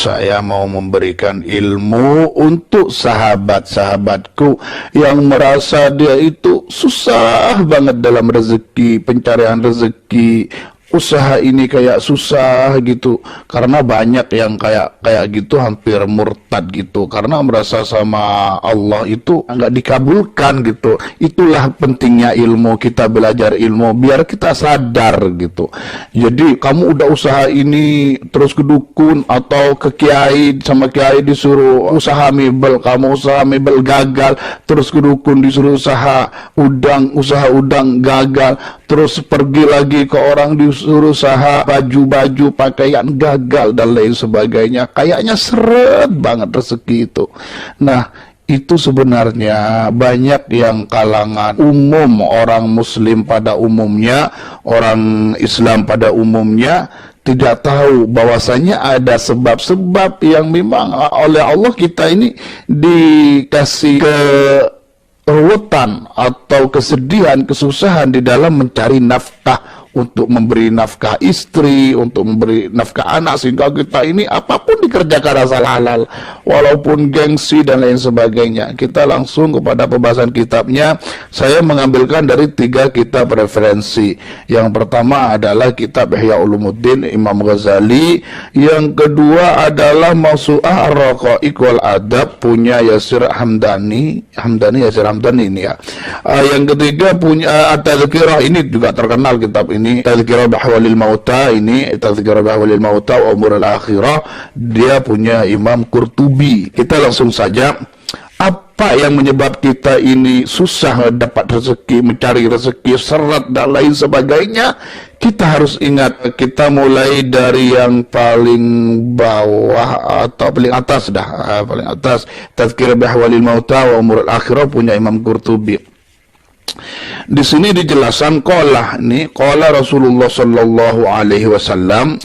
saya mau memberikan ilmu untuk sahabat-sahabatku yang merasa dia itu susah banget dalam rezeki, pencarian rezeki. Usaha ini kayak susah gitu, karena banyak yang kayak gitu hampir murtad gitu, karena merasa sama Allah itu nggak dikabulkan gitu. Itulah pentingnya ilmu, kita belajar ilmu biar kita sadar gitu. Jadi kamu udah usaha ini terus ke dukun atau ke kiai, sama kiai disuruh usaha mebel, kamu usaha mebel gagal, terus ke dukun disuruh usaha udang gagal, terus pergi lagi ke orang disuruh usaha baju-baju pakaian gagal dan lain sebagainya. Kayaknya seret banget rezeki itu. Nah, itu sebenarnya banyak yang kalangan umum, orang muslim pada umumnya, orang Islam pada umumnya tidak tahu bahwasanya ada sebab-sebab yang memang oleh Allah kita ini dikasih keruwetan atau kesedihan, kesusahan di dalam mencari nafkah, untuk memberi nafkah istri, untuk memberi nafkah anak, sehingga kita ini apapun dikerjakan asal halal, walaupun gengsi dan lain sebagainya. Kita langsung kepada pembahasan kitabnya. Saya mengambilkan dari 3 kitab referensi. Yang pertama adalah kitab Ihya Ulumuddin Imam Ghazali. Yang kedua adalah Mawsu'ah Ar-Raqaiq wal Adab punya Yasir Hamdani ini ya. Yang ketiga punya At-Tadhkirah, ini juga terkenal kitab ini. Tadhkirah Bahwalil Mauta, ini Tadhkirah Bahwalil Mauta wa Umurul Akhirah, dia punya Imam Qurtubi. Kita langsung saja. Apa yang menyebab kita ini susah dapat rezeki, mencari rezeki, seret dan lain sebagainya? Kita harus ingat, kita mulai dari yang paling bawah atau paling atas dah, paling atas. Tadhkirah Bahwalil Mauta wa Umurul Akhirah punya Imam Qurtubi. Di sini dijelaskan qala Rasulullah sallallahu alaihi wasallam.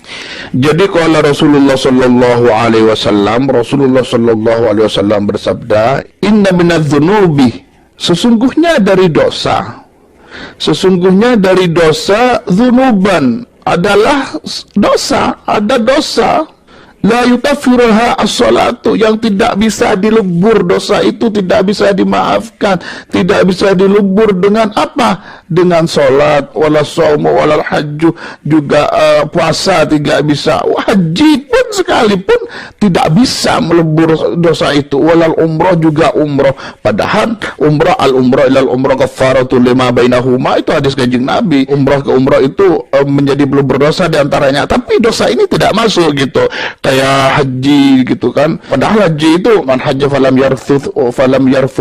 Jadi qala Rasulullah sallallahu alaihi wasallam, Rasulullah sallallahu alaihi wasallam bersabda, inna minadz-dzunubi, sesungguhnya dari dosa dzunuban adalah dosa, ada dosa la yukaffiruha as-salatu, yang tidak bisa dilebur, dosa itu tidak bisa dimaafkan, tidak bisa dilebur dengan apa? Dengan salat, wala shaumu wala hajju, juga puasa tidak bisa, haji pun sekalipun tidak bisa melebur dosa itu, walal umrah, juga umrah. Padahal umrah, al-umrah ilal umrah kaffaratul lima bainahuma, itu hadis Kanjeng Nabi. Umrah ke umrah itu menjadi pelebur dosa diantaranya, tapi dosa ini tidak masuk gitu, kayak haji gitu kan. Padahal haji itu man hajja falam yarfuth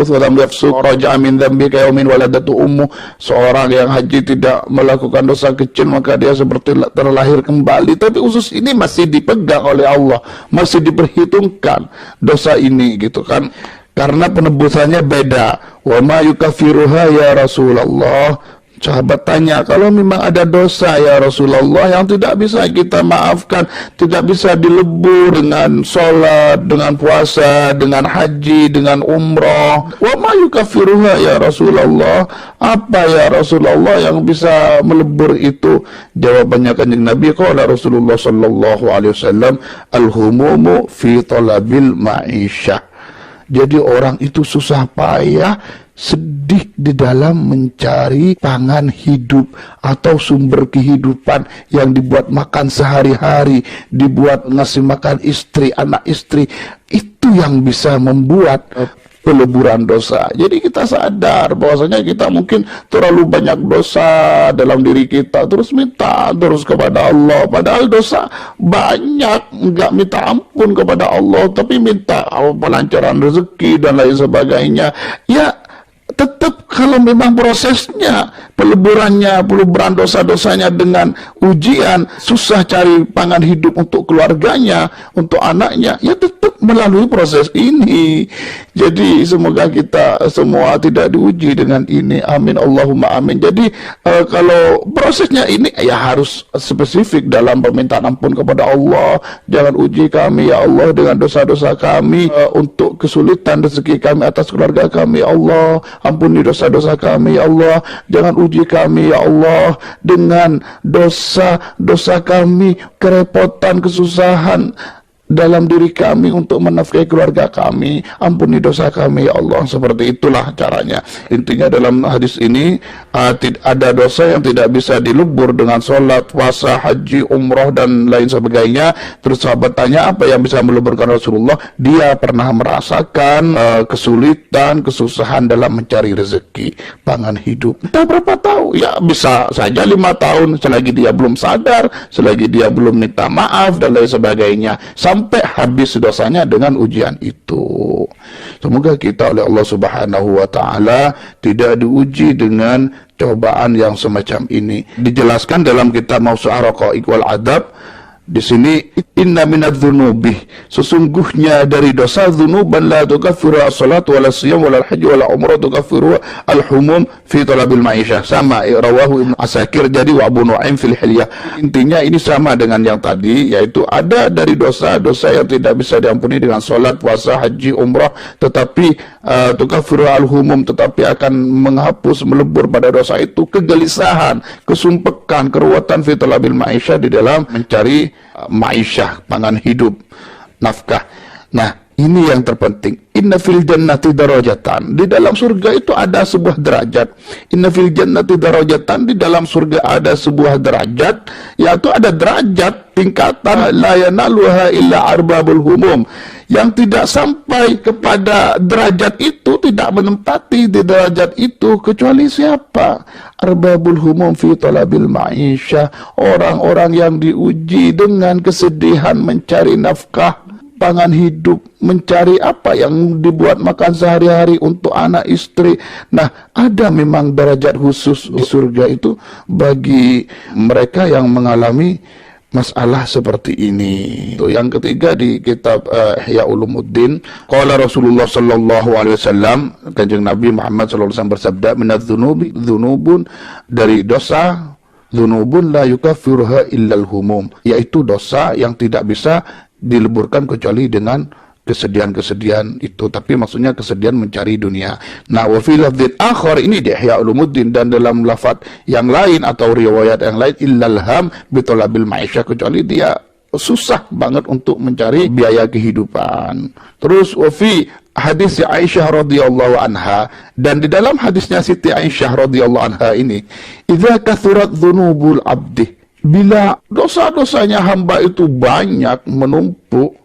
walam yafsuq raja'a min dzambi ka yaumin waladatu ummu. Seorang yang haji tidak melakukan dosa kecil maka dia seperti terlahir kembali. Tapi khusus ini masih dipegang oleh Allah, masih diperhitungkan dosa ini gitu kan, karena penebusannya beda. Wa ma yukaffiruha ya Rasulullah. Sahabat tanya, kalau memang ada dosa ya Rasulullah yang tidak bisa kita maafkan, tidak bisa dilebur dengan sholat, dengan puasa, dengan haji, dengan umrah, wa ma yukaffiruha ya Rasulullah, apa ya Rasulullah yang bisa melebur itu? Jawabannya Kanjeng Nabi, qala Rasulullah sallallahu alaihi wasallam, al-humumu fi talabil ma'isyah. Jadi orang itu susah payah, sedih di dalam mencari pangan hidup atau sumber kehidupan yang dibuat makan sehari-hari, dibuat ngasih makan istri, anak istri. Itu yang bisa membuat peleburan dosa. Jadi kita sadar bahwasanya kita mungkin terlalu banyak dosa dalam diri kita, terus minta terus kepada Allah, padahal dosa banyak, nggak minta ampun kepada Allah, tapi minta pelancaran rezeki dan lain sebagainya. Ya tetap kalau memang prosesnya peleburan dosa-dosanya dengan ujian, susah cari pangan hidup untuk keluarganya, untuk anaknya, ya tetap melalui proses ini. Jadi semoga kita semua tidak diuji dengan ini, amin Allahumma amin. Jadi kalau prosesnya ini ya harus spesifik dalam permintaan ampun kepada Allah. Jangan uji kami ya Allah dengan dosa-dosa kami, untuk kesulitan rezeki kami atas keluarga kami ya Allah. Ampuni dosa-dosa kami ya Allah. Jangan uji kami ya Allah dengan dosa-dosa kami, kerepotan, kesusahan dalam diri kami untuk menafkahi keluarga kami. Ampuni dosa kami ya Allah. Seperti itulah caranya. Intinya dalam hadis ini ada dosa yang tidak bisa dilebur dengan sholat, puasa, haji, umroh dan lain sebagainya. Terus sahabat tanya, apa yang bisa meleburkan Rasulullah? Dia pernah merasakan kesulitan, kesusahan dalam mencari rezeki, pangan hidup. Entah berapa tahun, ya bisa saja 5 tahun, selagi dia belum sadar, selagi dia belum minta maaf dan lain sebagainya, sampai habis dosanya dengan ujian itu. Semoga kita oleh Allah Subhanahu wa Ta'ala tidak diuji dengan cobaan yang semacam ini. Dijelaskan dalam kitab Mawsu'ah Raqaiq wal Adab di sini, inna minadz-dzunubi, sesungguhnya dari dosa, dzunuban la tukaffiru as-salat wala siyam wala haji wala umrah, tukaffiru al-humum fi talabil ma'isyah. Sama, rawahu Ibnu Asakir, jadi wa Abu Nu'aim fil Hilyah. Intinya ini sama dengan yang tadi, yaitu ada dari dosa-dosa yang tidak bisa diampuni dengan salat, puasa, haji, umrah, tetapi tukaffiru al-humum, tetapi akan menghapus, melebur pada dosa itu kegelisahan, kesumpekan, keruwetan fi talabil ma'isyah, di dalam mencari ma'isyah, pangan hidup, nafkah. Nah, ini yang terpenting. Inna fil jannati darajatan, di dalam surga itu ada sebuah derajat. Inna fil jannati darajatan, di dalam surga ada sebuah derajat, yaitu ada derajat tingkatan la yanaluha illa arbabul humum, yang tidak sampai kepada derajat itu, tidak menempati di derajat itu kecuali siapa? Arbabul humum fi talabil ma'isyah, orang-orang yang diuji dengan kesedihan mencari nafkah, pangan hidup, mencari apa yang dibuat makan sehari-hari untuk anak istri. Nah, ada memang derajat khusus di surga itu bagi mereka yang mengalami masalah seperti ini. Yang ketiga di kitab Ihya Ulumuddin, qala Rasulullah sallallahu alaihi wasallam, Kanjeng Nabi Muhammad sallallahu alaihi wasallam bersabda, minadz-dzunubi, dzunubun, dari dosa, dzunubun la yukaffiruha illal humum, yaitu dosa yang tidak bisa dileburkan kecuali dengan kesedihan-kesedihan itu, tapi maksudnya kesedihan mencari dunia. Nah, wa fi lafdzin akhar, ini di Ihya Ulumuddin, dan dalam lafaz yang lain atau riwayat yang lain, illal ham bi talabil ma'isyah, kecuali dia susah banget untuk mencari biaya kehidupan. Terus wa fi hadis Aisyah radhiyallahu anha, dan di dalam hadisnya Siti Aisyah radhiyallahu anha ini, idza kathurat dzunubul abdi, bila dosa-dosanya hamba itu banyak menumpuk,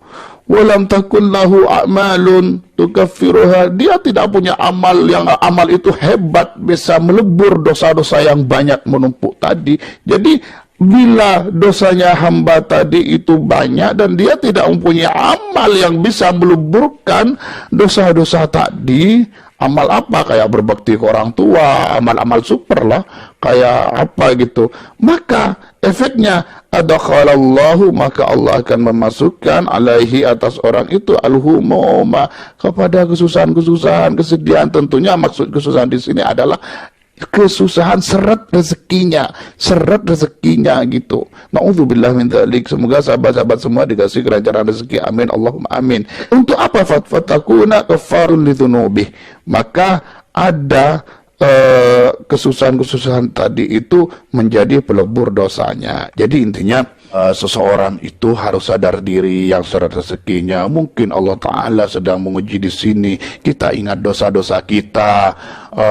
walam takun lahu a'malun tukaffiruha, dia tidak punya amal yang amal itu hebat bisa melebur dosa-dosa yang banyak menumpuk tadi. Jadi bila dosanya hamba tadi itu banyak dan dia tidak mempunyai amal yang bisa meleburkan dosa-dosa tadi, amal apa? Kayak berbakti ke orang tua, amal-amal super lah, kayak apa gitu, maka efeknya adakhalallahu, maka Allah akan memasukkan alaihi, atas orang itu, alhumuma, kepada kesusahan-kesusahan, kesedihan. Tentunya maksud kesusahan di sini adalah kesusahan seret rezekinya gitu. Na'udzubillah min dzalik. Semoga sahabat-sahabat semua dikasih kelancaran rezeki, amin Allahumma amin. Untuk apa? Fatakuna kafarun lidzunubi, maka ada kesusahan-kesusahan tadi itu menjadi pelebur dosanya. Jadi intinya seseorang itu harus sadar diri yang seret rezekinya. Mungkin Allah Ta'ala sedang menguji di sini. Kita ingat dosa-dosa kita,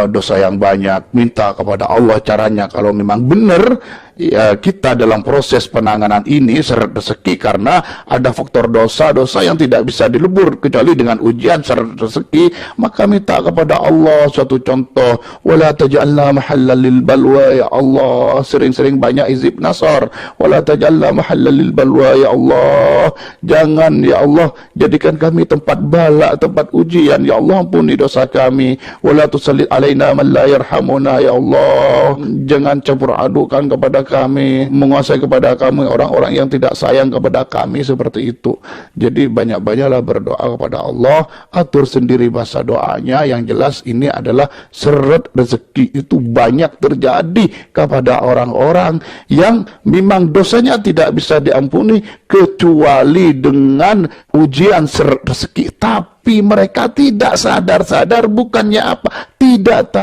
dosa yang banyak. Minta kepada Allah caranya. Kalau memang benar ya, kita dalam proses penanganan ini seret rezeki karena ada faktor dosa-dosa yang tidak bisa dilebur kecuali dengan ujian seret rezeki, maka minta kepada Allah. Suatu contoh, wala taj'alna mahallal lil balwa, ya Allah, sering-sering banyak izib nasar. Wala taj'alna mahallal lil balwa, ya Allah, jangan ya Allah jadikan kami tempat bala, tempat ujian, ya Allah, ampuni dosa kami. Wala tusallit alaina man la yarhamuna, ya Allah, jangan campur adukan kepada kami, menguasai kepada kami orang-orang yang tidak sayang kepada kami, seperti itu. Jadi banyak-banyaklah berdoa kepada Allah, atur sendiri bahasa doanya. Yang jelas ini adalah seret rezeki itu banyak terjadi kepada orang-orang yang memang dosanya tidak bisa diampuni kecuali dengan ujian seret rezeki, tapi mereka tidak sadar-sadar, bukannya apa, tidak tahu